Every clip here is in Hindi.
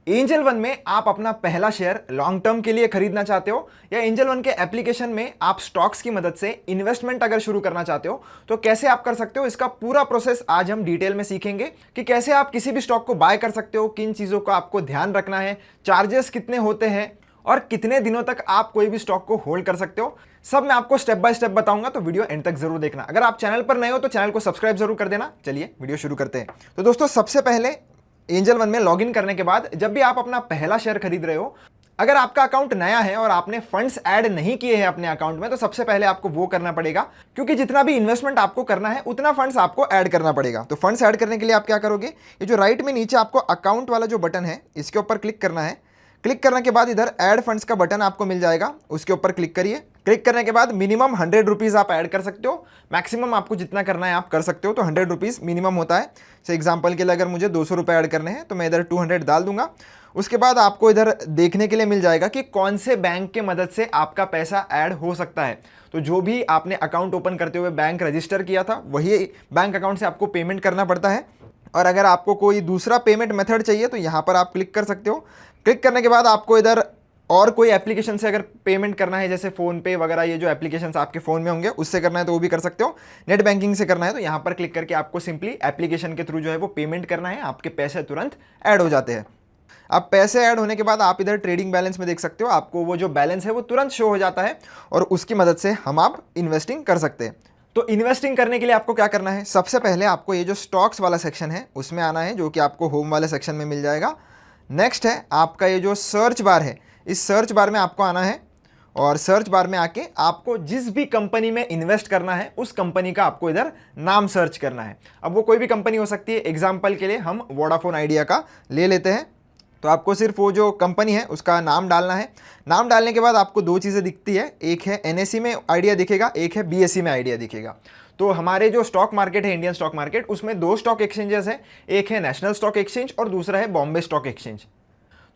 एंजल वन में आप अपना पहला शेयर लॉन्ग टर्म के लिए खरीदना चाहते हो या एंजल वन के एप्लीकेशन में आप स्टॉक्स की मदद से इन्वेस्टमेंट अगर शुरू करना चाहते हो तो कैसे आप कर सकते हो, इसका पूरा प्रोसेस आज हम डिटेल में सीखेंगे कि कैसे आप किसी भी स्टॉक को बाय कर सकते हो, किन चीजों का आपको ध्यान रखना है, चार्जेस कितने होते हैं और कितने दिनों तक आप कोई भी स्टॉक को होल्ड कर सकते हो। सब मैं आपको स्टेप बाय स्टेप बताऊंगा, तो वीडियो एंड तक जरूर देखना। अगर आप चैनल पर नए हो तो चैनल को सब्सक्राइब जरूर कर देना। चलिए वीडियो शुरू करते हैं। तो दोस्तों, सबसे पहले एंजल वन में लॉगिन करने के बाद जब भी आप अपना पहला शेयर खरीद रहे हो, अगर आपका अकाउंट नया है और आपने फंड्स ऐड नहीं किए हैं अपने अकाउंट में, तो सबसे पहले आपको वो करना पड़ेगा, क्योंकि जितना भी इन्वेस्टमेंट आपको करना है उतना फंड्स आपको ऐड करना पड़ेगा। तो फंड्स ऐड करने के लिए आप क्या करोगे, ये जो राइट में नीचे आपको अकाउंट वाला जो बटन है इसके ऊपर क्लिक करना है। क्लिक करने के बाद इधर ऐड फंड्स का बटन आपको मिल जाएगा, उसके ऊपर क्लिक करिए। क्लिक करने के बाद मिनिमम 100 रुपीज़ आप ऐड कर सकते हो, मैक्सिमम आपको जितना करना है आप कर सकते हो। तो 100 रुपीज़ मिनिमम होता है। से एग्जांपल के लिए अगर मुझे 200 रुपये ऐड करने हैं तो मैं इधर 200 डाल दूंगा। उसके बाद आपको इधर देखने के लिए मिल जाएगा कि कौन से बैंक के मदद से आपका पैसा ऐड हो सकता है। तो जो भी आपने अकाउंट ओपन करते हुए बैंक रजिस्टर किया था वही बैंक अकाउंट से आपको पेमेंट करना पड़ता है। और अगर आपको कोई दूसरा पेमेंट मेथड चाहिए तो यहाँ पर आप क्लिक कर सकते हो। क्लिक करने के बाद आपको इधर और कोई एप्लीकेशन से अगर पेमेंट करना है, जैसे फ़ोन पे वगैरह, ये जो एप्लीकेशंस आपके फ़ोन में होंगे उससे करना है तो वो भी कर सकते हो। नेट बैंकिंग से करना है तो यहाँ पर क्लिक करके आपको सिंपली एप्लीकेशन के थ्रू जो है वो पेमेंट करना है, आपके पैसे तुरंत ऐड हो जाते हैं। अब पैसे ऐड होने के बाद आप इधर ट्रेडिंग बैलेंस में देख सकते हो, आपको वो जो बैलेंस है वो तुरंत शो हो जाता है और उसकी मदद से हम आप इन्वेस्टिंग कर सकते हैं। तो इन्वेस्टिंग करने के लिए आपको क्या करना है, सबसे पहले आपको ये जो स्टॉक्स वाला सेक्शन है उसमें आना है, जो कि आपको होम वाले सेक्शन में मिल जाएगा। नेक्स्ट है आपका ये जो सर्च बार है, इस सर्च बार में आपको आना है और सर्च बार में आके आपको जिस भी कंपनी में इन्वेस्ट करना है उस कंपनी का आपको इधर नाम सर्च करना है। अब वो कोई भी कंपनी हो सकती है, एग्जाम्पल के लिए हम वोडाफोन आइडिया का ले लेते हैं। तो आपको सिर्फ वो जो कंपनी है उसका नाम डालना है। नाम डालने के बाद आपको दो चीज़ें दिखती है, एक है एनएसई में आइडिया दिखेगा, एक है बीएसई में आइडिया दिखेगा। तो हमारे जो स्टॉक मार्केट है, इंडियन स्टॉक मार्केट, उसमें दो स्टॉक एक्सचेंजेस हैं, एक है नेशनल स्टॉक एक्सचेंज और दूसरा है बॉम्बे स्टॉक एक्सचेंज।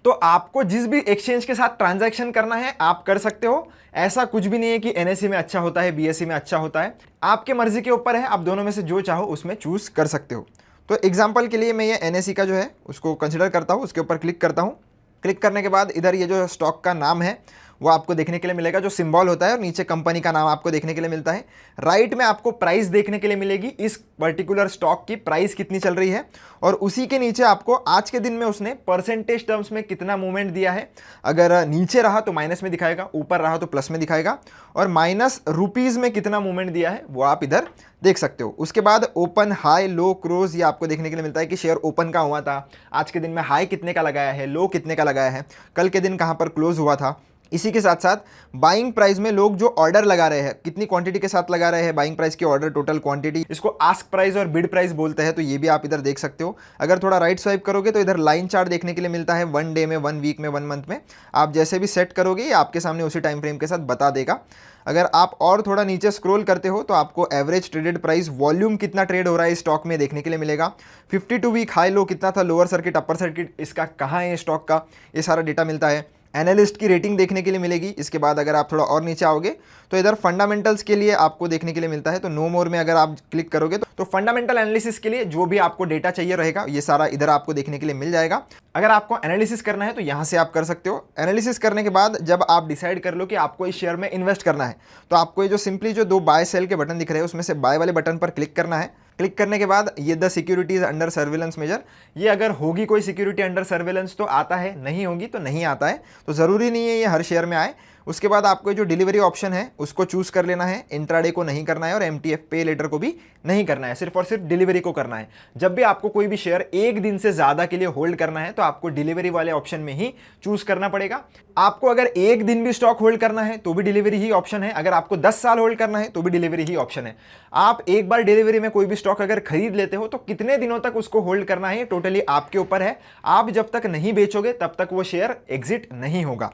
तो आपको जिस भी एक्सचेंज के साथ ट्रांजैक्शन करना है आप कर सकते हो। ऐसा कुछ भी नहीं है कि एनएसई में अच्छा होता है, बीएसई में अच्छा होता है, आपके मर्जी के ऊपर है, आप दोनों में से जो चाहो उसमें चूज कर सकते हो। तो एग्जाम्पल के लिए मैं ये एनएसई का जो है उसको कंसिडर करता हूँ, उसके ऊपर क्लिक करता हूँ। क्लिक करने के बाद इधर ये जो स्टॉक का नाम है वो आपको देखने के लिए मिलेगा, जो सिंबल होता है, और नीचे कंपनी का नाम आपको देखने के लिए मिलता है। राइट में आपको प्राइस देखने के लिए मिलेगी, इस पर्टिकुलर स्टॉक की प्राइस कितनी चल रही है, और उसी के नीचे आपको आज के दिन में उसने परसेंटेज टर्म्स में कितना मूवमेंट दिया है। अगर नीचे रहा तो माइनस में दिखाएगा, ऊपर रहा तो प्लस में दिखाएगा, और माइनस रुपीज़ में कितना मूवमेंट दिया है वो आप इधर देख सकते हो। उसके बाद ओपन, हाई, लो, क्लोज ये आपको देखने के लिए मिलता है कि शेयर ओपन का हुआ था, आज के दिन में हाई कितने का लगाया है, लो कितने का लगाया है, कल के दिन कहाँ पर क्लोज हुआ था। इसी के साथ साथ बाइंग प्राइस में लोग जो ऑर्डर लगा रहे हैं, कितनी क्वांटिटी के साथ लगा रहे हैं, बाइंग प्राइस की ऑर्डर टोटल क्वांटिटी, इसको आस्क प्राइस और बिड प्राइस बोलते हैं, तो ये भी आप इधर देख सकते हो। अगर थोड़ा राइट स्वाइप करोगे तो इधर लाइन चार्ट देखने के लिए मिलता है, 1 डे में, 1 वीक में, 1 मंथ में। आप जैसे भी सेट करोगे ये आपके सामने उसी टाइम फ्रेम के साथ बता देगा। अगर आप और थोड़ा नीचे स्क्रॉल करते हो तो आपको एवरेज ट्रेडेड प्राइस, वॉल्यूम कितना ट्रेड हो रहा है इस स्टॉक में देखने के लिए मिलेगा। 52 वीक हाई लो कितना था, लोअर सर्किट, अपर सर्किट इसका कहाँ है स्टॉक का, ये सारा डेटा मिलता है। एनालिस्ट की रेटिंग देखने के लिए मिलेगी। इसके बाद अगर आप थोड़ा और नीचे आओगे तो इधर फंडामेंटल्स के लिए आपको देखने के लिए मिलता है। तो नो मोर में अगर आप क्लिक करोगे तो फंडामेंटल एनालिसिस के लिए जो भी आपको डेटा चाहिए रहेगा ये सारा इधर आपको देखने के लिए मिल जाएगा। अगर आपको एनालिसिस करना है तो यहाँ से आप कर सकते हो। एनालिसिस करने के बाद जब आप डिसाइड कर लो कि आपको इस शेयर में इन्वेस्ट करना है तो आपको ये जो सिंपली जो दो बाय सेल के बटन दिख रहे हैं उसमें से बाय वाले बटन पर क्लिक करना है। क्लिक करने के बाद ये the securities under surveillance major, ये अगर होगी कोई सिक्योरिटी अंडर सर्विलेंस तो आता है, नहीं होगी तो नहीं आता है। तो ज़रूरी नहीं है ये हर शेयर में आए। उसके बाद आपको जो डिलीवरी ऑप्शन है उसको चूज़ कर लेना है, इंट्राडे को नहीं करना है और एमटीएफ पे लेटर को भी नहीं करना है, सिर्फ और सिर्फ डिलीवरी को करना है। जब भी आपको कोई भी शेयर एक दिन से ज़्यादा के लिए होल्ड करना है तो आपको डिलीवरी वाले ऑप्शन में ही चूज़ करना पड़ेगा। आपको अगर एक दिन भी स्टॉक होल्ड करना है तो भी डिलीवरी ही ऑप्शन है, अगर आपको 10 साल होल्ड करना है तो भी डिलीवरी ही ऑप्शन है। आप एक बार डिलीवरी में कोई भी स्टॉक अगर खरीद लेते हो तो कितने दिनों तक उसको होल्ड करना है टोटली आपके ऊपर है। आप जब तक नहीं बेचोगे तब तक वो शेयर एग्जिट नहीं होगा।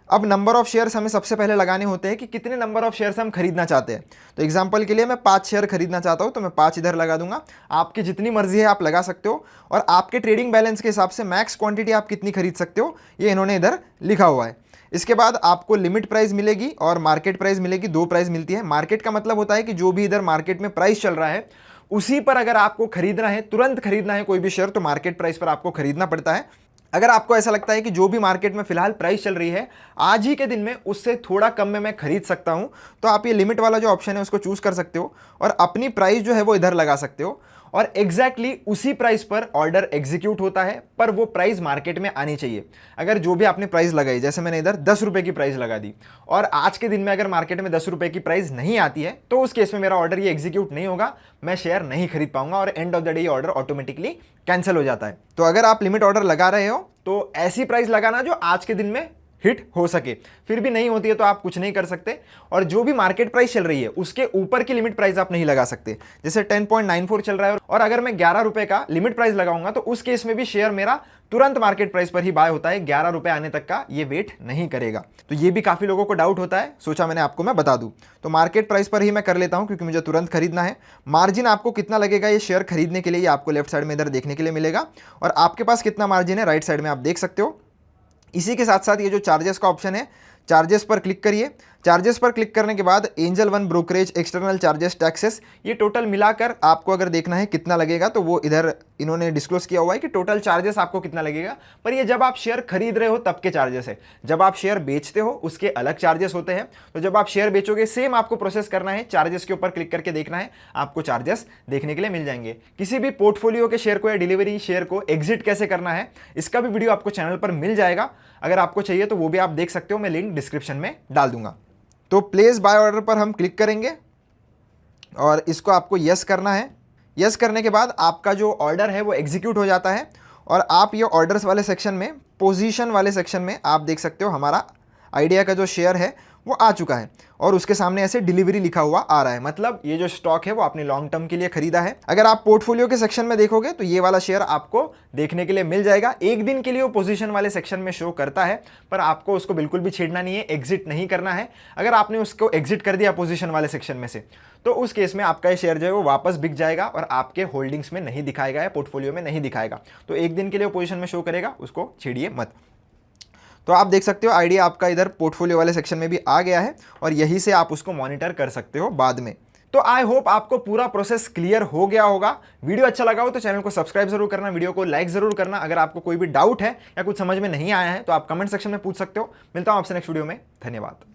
अब नंबर ऑफ शेयर्स हमें सबसे पहले लगाने होते हैं कि कितने नंबर ऑफ शेयर्स हम खरीदना चाहते हैं। तो एग्जांपल के लिए मैं 5 शेयर खरीदना चाहता हूं तो मैं 5 इधर लगा दूंगा। आपकी जितनी मर्जी है आप लगा सकते हो और आपके ट्रेडिंग बैलेंस के हिसाब से मैक्स क्वांटिटी आप कितनी खरीद सकते हो ये इन्होंने इधर लिखा हुआ है। इसके बाद आपको लिमिट प्राइस मिलेगी और मार्केट प्राइस मिलेगी, 2 प्राइस मिलती है। मार्केट का मतलब होता है कि जो भी इधर मार्केट में प्राइस चल रहा है उसी पर अगर आपको खरीदना है, तुरंत खरीदना है कोई भी शेयर तो मार्केट प्राइस पर आपको खरीदना पड़ता है। अगर आपको ऐसा लगता है कि जो भी मार्केट में फिलहाल प्राइस चल रही है आज ही के दिन में उससे थोड़ा कम में मैं खरीद सकता हूं, तो आप ये लिमिट वाला जो ऑप्शन है उसको चूज कर सकते हो और अपनी प्राइस जो है वो इधर लगा सकते हो और एग्जैक्टली उसी प्राइस पर ऑर्डर एग्जीक्यूट होता है, पर वो प्राइस मार्केट में आनी चाहिए। अगर जो भी आपने प्राइस लगाई, जैसे मैंने इधर 10 रुपए की प्राइस लगा दी और आज के दिन में अगर मार्केट में 10 रुपए की प्राइस नहीं आती है तो उस केस में मेरा ऑर्डर ये एग्जीक्यूट नहीं होगा, मैं शेयर नहीं खरीद पाऊंगा और end of the day order automatically cancel हो जाता है। तो अगर आप लिमिट ऑर्डर लगा रहे हो तो ऐसी प्राइस लगाना जो आज के दिन में हिट हो सके, फिर भी नहीं होती है तो आप कुछ नहीं कर सकते। और जो भी मार्केट प्राइस चल रही है उसके ऊपर की लिमिट प्राइस आप नहीं लगा सकते। जैसे 10.94 चल रहा है और अगर मैं 11 रुपए का लिमिट प्राइस लगाऊंगा तो उस केस में भी शेयर मेरा तुरंत मार्केट प्राइस पर ही बाय होता है, 11 रुपए आने तक का ये वेट नहीं करेगा। तो ये भी काफी लोगों को डाउट होता है, सोचा मैंने आपको मैं बता दूं। तो मार्केट प्राइस पर ही मैं कर लेता हूं क्योंकि मुझे तुरंत खरीदना है। मार्जिन आपको कितना लगेगा ये शेयर खरीदने के लिए, ये आपको लेफ्ट साइड में इधर देखने के लिए मिलेगा और आपके पास कितना मार्जिन है राइट साइड में आप देख सकते हो। इसी के साथ साथ ये जो चार्जेस का ऑप्शन है, चार्जेस पर क्लिक करिए। चार्जेस पर क्लिक करने के बाद angel one brokerage, external charges, taxes, ये टोटल मिलाकर आपको अगर देखना है कितना लगेगा तो वो इधर इन्होंने डिस्क्लोज किया हुआ है कि टोटल चार्जेस आपको कितना लगेगा। पर ये जब आप शेयर खरीद रहे हो तब के चार्जेस है, जब आप शेयर बेचते हो उसके अलग चार्जेस होते हैं। तो जब आप शेयर बेचोगे सेम आपको प्रोसेस करना है, चार्जेस के ऊपर क्लिक करके देखना है, आपको चार्जेस देखने के लिए मिल जाएंगे। किसी भी पोर्टफोलियो के शेयर को या डिलीवरी शेयर को एग्जिट कैसे करना है इसका भी वीडियो आपको चैनल पर मिल जाएगा, अगर आपको चाहिए तो वो भी आप देख सकते हो, मैं लिंक डिस्क्रिप्शन में डाल दूंगा। तो प्लेस बाय ऑर्डर पर हम क्लिक करेंगे और इसको आपको यस करना है। यस करने के बाद आपका जो ऑर्डर है वो एग्जीक्यूट हो जाता है और आप ये ऑर्डर्स वाले सेक्शन में, पोजीशन वाले सेक्शन में आप देख सकते हो हमारा आइडिया का जो शेयर है वो आ चुका है और उसके सामने ऐसे डिलीवरी लिखा हुआ आ रहा है, मतलब ये जो स्टॉक है वो आपने लॉन्ग टर्म के लिए खरीदा है। अगर आप पोर्टफोलियो के सेक्शन में देखोगे तो ये वाला शेयर आपको देखने के लिए मिल जाएगा। एक दिन के लिए वो पोजीशन वाले सेक्शन में शो करता है, पर आपको उसको बिल्कुल भी छेड़ना नहीं है, एग्जिट नहीं करना है। अगर आपने उसको एग्जिट कर दिया पोजीशन वाले सेक्शन में से तो उस केस में आपका ये शेयर जो है वो वापस बिक जाएगा और आपके होल्डिंग्स में नहीं दिखाएगा या पोर्टफोलियो में नहीं दिखाएगा। तो एक दिन के लिए वो पोजीशन में शो करेगा, उसको छेड़िए मत। तो आप देख सकते हो आइडिया आपका इधर पोर्टफोलियो वाले सेक्शन में भी आ गया है और यहीं से आप उसको मॉनिटर कर सकते हो बाद में। तो आई होप आपको पूरा प्रोसेस क्लियर हो गया होगा। वीडियो अच्छा लगा हो तो चैनल को सब्सक्राइब जरूर करना, वीडियो को लाइक जरूर करना। अगर आपको कोई भी डाउट है या कुछ समझ में नहीं आया है तो आप कमेंट सेक्शन में पूछ सकते हो। मिलता हूं आपसे नेक्स्ट वीडियो में, धन्यवाद।